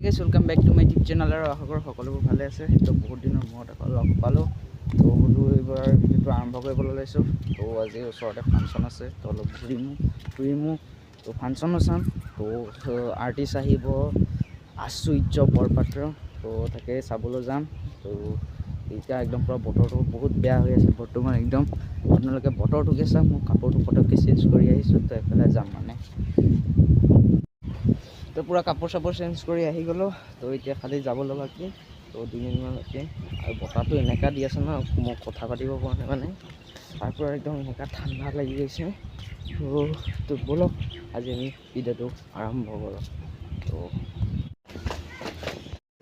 guys, welcome back to my YouTube channel আৰু আশা কৰোঁ সকলোবোৰ ভালে আছে তো বহুত দিনৰ মূৰত আকৌ লগ পালোঁ তো বোলো এইবাৰ ভিডিঅ'টো আৰম্ভ কৰিবলৈ লৈছোঁ তো আজি ওচৰতে ফাংচন আছে তো অলপ ঘূৰিমো তো ফাংচনো চাম তো আৰ্টিষ্ট আহিব আশ্চৰ্য বৰপাত্ৰ তো তাকে চাবলৈ যাম তো এতিয়া একদম পুৰা বতৰটো বহুত বেয়া হৈ আছে বৰ্তমান একদম আপোনালোকে বতৰটোকে চাওক মই কাপোৰটো পটককৈ চেঞ্জ কৰি আহিছোঁ তো এফালে যাম মানে তো পুৰা কাপোৰ চাপোৰ চেঞ্জ কৰি আহি গ'লোঁ তো এতিয়া খালি যাব লগা কি তো 2 মিনিটমানলৈকে আৰু বতাহটো এনেকুৱা দি আছে ন মই কথা পাতিব পৰা নাই মানে তাৰপৰা একদম এনেকুৱা ঠাণ্ডা লাগি গৈছে তো ব'লক আজি আমি ভিডিঅ'টো আৰম্ভ কৰোঁ তো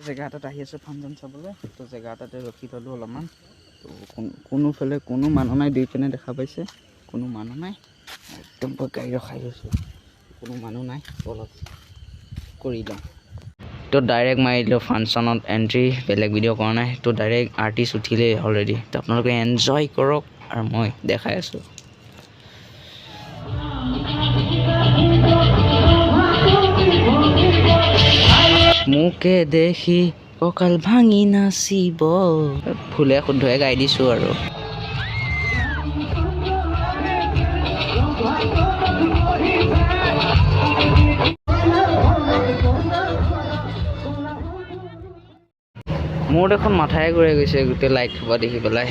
জেগা এটাত আহি আছোঁ ফাংচন চাবলৈ তো জেগা এটাতে ৰখি ল'লোঁ অলপমান তো কোনোফালে কোনো মানুহ নাই দুই পিনে দেখা পাইছে কোনো মানুহ নাই একদম গাড়ী ৰখাই গৈছোঁ কোনো মানুহ নাই অলপ কৰি লওঁ তো ডাইৰেক্ট মাৰিলোঁ ফাংচনত এণ্ট্ৰি বেলেগ ভিডিঅ' কৰা নাই তো ডাইৰেক্ট আৰ্টিষ্ট উঠিলেই অলৰেডি তো আপোনালোকে এনজয় কৰক আৰু মই দেখাই আছোঁ মোকে দেখি কঁকাল ভাঙি নাচিব ফুলে শুদ্ধই গাই দিছোঁ আৰু মোৰ দেখোন মাথাই ঘূৰাই গৈছে গোটেই লাইট খোপা দেখি পেলাই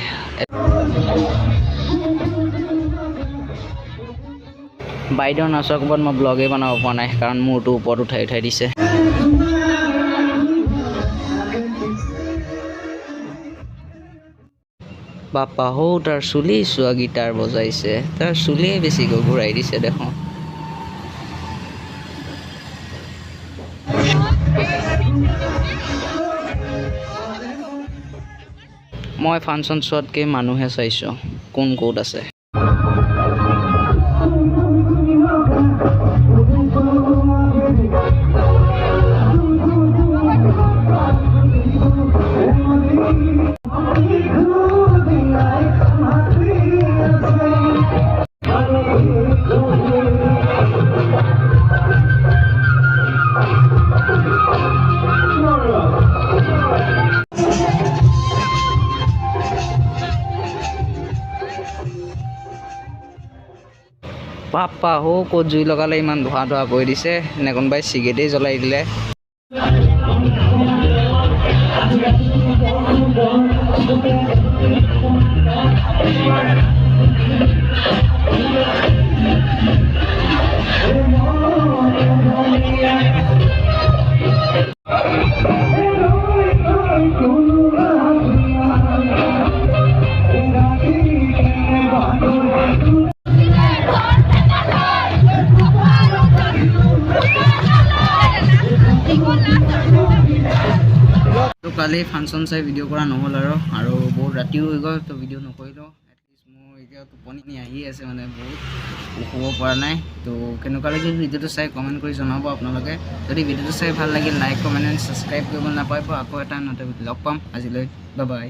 বাইদেউৰ নাচৰ কোবত মই ব্লগেই বনাব পৰা নাই কাৰণ মূৰটো ওপৰত উঠাই দিছে বাপা হৌ তাৰ চুলি চোৱা গীটাৰ বজাইছে তাৰ চুলিয়ে বেছিকৈ ঘূৰাই দিছে দেখোন মই ফাংচন চোৱাতকৈ মানুহে চাইছোঁ কোন ক'ত আছে পাপা হৌ ক'ত জুই লগালে ইমান ধোঁৱা কৰি দিছে নে কোনোবাই চিগেটেই জ্বলাই দিলে কালি ফাংচন চাই ভিডিঅ' কৰা নহ'ল আৰু বহুত ৰাতিও হৈ গ'ল তো ভিডিঅ' নকৰিলোঁ এটলিষ্ট মোৰ এতিয়া টোপনি আহি আছে মানে বহুত শুব পৰা নাই তো কেনেকুৱা লাগিল ভিডিঅ'টো চাই কমেণ্ট কৰি জনাব আপোনালোকে যদি ভিডিঅ'টো চাই ভাল লাগিল লাইক কমেণ্ট এণ্ড ছাবস্ক্ৰাইব কৰিব নাপাব আকৌ এটা নতুন লগ পাম আজিলৈ বাই বাই